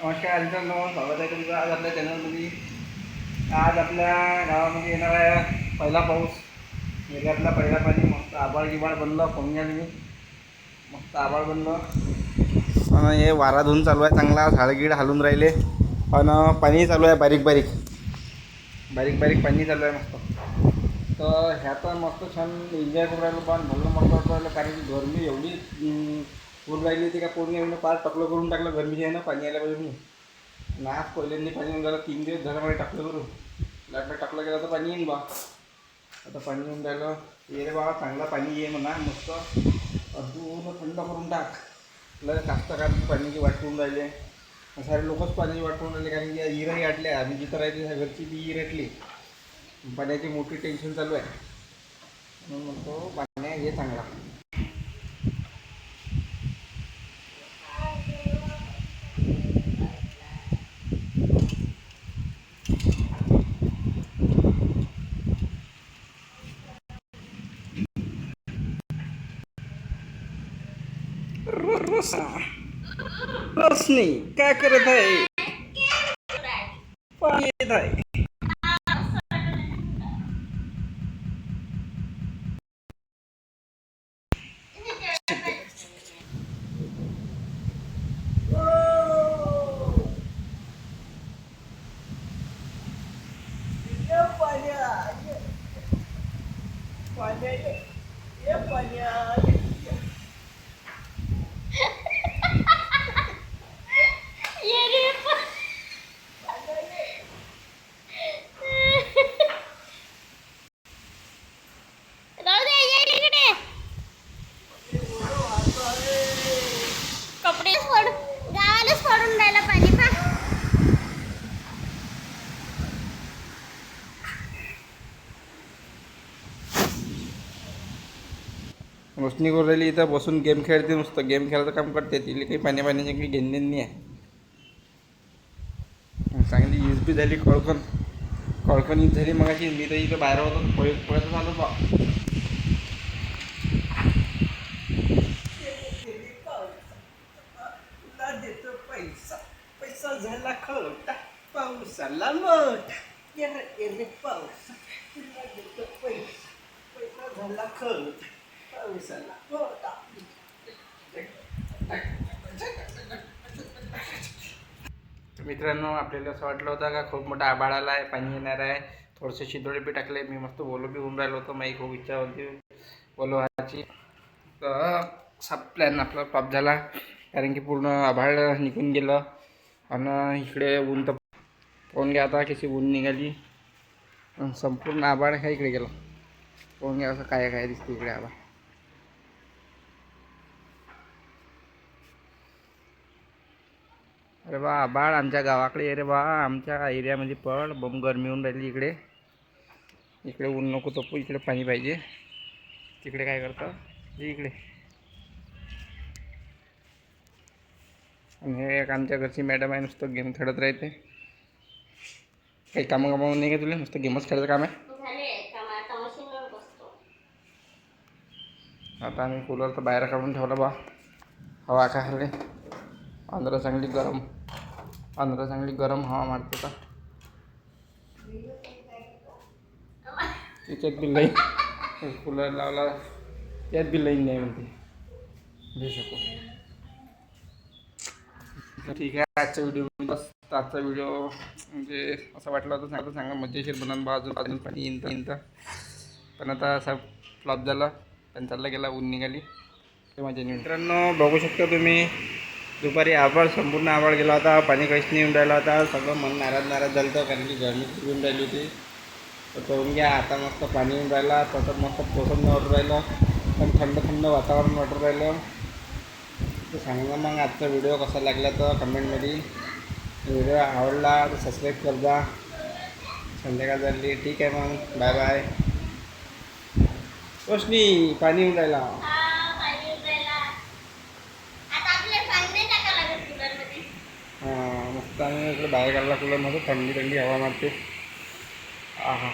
नमस्कार मित्रांनो, स्वागत आहे तुमचं आज आपल्या चॅनलमध्ये. आज आपल्या गावामध्ये येणार आहे पहिला पाऊस. निर्यातला पहिला पाणी. मस्त आभाळ गिबाळ बनलं. मी मस्त आभाळ बनलं आणि हे वारा धुवून चालू आहे चांगला. झाडगीड हालून राहिले आणि पाणी चालू आहे बारीक बारीक बारीक बारीक पाणी चालू आहे मस्त. तर ह्यात मस्त छान एन्जॉय करून राहिलो. पण भरलं मस्त वाटून राहिलं कारण की गरमी एवढी ऊन राहिली होती का पूर्ण एवढं पार टकलं करून टाकलं गरमीची आहे ना. पाणी आल्या पाहिजे मी ना पहिल्यांदा पाणी येऊन झालं 3 दिवस झाल्यामुळे टाकलं करून लाटलं टाकलं गेलं तर पाणी येईन बा. आता पाणी येऊन राहिलं ये रे बाबा चांगला पाणी ये म्हणा मस्त अजून थंड करून टाक. आपल्याला कास्तकार पाण्याची वाट करून राहिले. सारे लोकच पाण्याची वाट करून राहिले कारण की हिरही आटल्या. आम्ही जिथं राहिली घरची बी हिर आटली. पाण्याची मोठी टेन्शन चालू आहे म्हणून म्हणतो पाण्या हे चांगला. रोशनी काय करत आहे? पाणी येत आहे. कपडे सोड गावाला सोडून राहिला पाणी पा. रोशनी करून राहिली इथं बसून गेम खेळते. नुसतं गेम खेळायचं काम करते. तिला काही पाण्याची काही घेणं नाही आहे. चांगली यूज बी झाली. कळकण यूज झाली मगाशी. मी तर इथं बाहेर होतो पळत झालो बा. देतो पैसा पैसा झाला खोटा पाऊसाला मोठा. पाऊस तुला देतो पैसा पैसा झाला खोटा पाऊसाला मोठा. मित्रांनो आपल्याला असं वाटलं होतं का खूप मोठा आभाळ आला आहे पाणी येणार आहे. थोडेसे शिदोळे बी टाकले. मी मस्त बोलो बी होऊन राहिलो होतो. माझी खूप इच्छा होती बोलो व्हायची. तर सब प्लॅन आपला टॉप झाला कारण की पूर्ण आभाळ निघून गेलं आणि इकडे ऊन तर पाहून घ्या आता कशी ऊन निघाली. संपूर्ण आभाळ ह्या इकडे गेलं. पाहून घ्या असं काय काय दिसते इकडे आभाळ. अरे बा आभाळ आमच्या गावाकडे ये रे बा. आमच्या एरियामध्ये पड बम गरमी होऊन राहिली इकडे. इकडे ऊन नको तपू. इकडे पाणी पाहिजे. तिकडे काय करतं इकडे. आणि हे एक आमच्या घरची मॅडम आहे नुसतं गेम खेळत राहते. काही कामं नाही का तुला? नुसतं गेमच खेळायचं काम आहे. आता आम्ही कूलर तर बाहेर काढून ठेवला बा. हवा का हल्ले अंदर चांगली गरम हवा मारते का त्याच्यात बी लाईन. कूलर लावला त्यात बी लाईन नाही म्हणते. भेट शकतो. ठीक आहे आजचा व्हिडिओ बस. आजचा व्हिडिओ म्हणजे असं वाटलं होतं सांगा मजेशीर बनवून बा. अजून पाणी येईन पण आता असा फ्लॉप झाला. पण चालला गेला ऊन निघाली ते माझ्या. मित्रांनो बघू शकता तुम्ही दुपारी आभाळ संपूर्ण आभाळ गेला होता. पाणी काहीच नाही येऊन राहिला होता. सगळं मन नाराज झालं होतं कारण की गरमी येऊन राहिली होती. तर करून घ्या आता मस्त पाणी येऊन राहिला. तसं मस्त प्रसन्न वाटून राहिलं. पण थंड वातावरण वाटून राहिलं. तर सांगा मग आजचा व्हिडिओ कसा लागला तर कमेंटमध्ये. व्हिडिओ आवडला तर सबस्क्राईब कर जा. संध्याकाळ झाली. ठीक आहे मग बाय बाय. रोशनी पाणी येऊन राहिला. हां मस्त आम्ही इकडे बाहेर काढला कूलरमध्ये. थंडी हवा मारते. आहा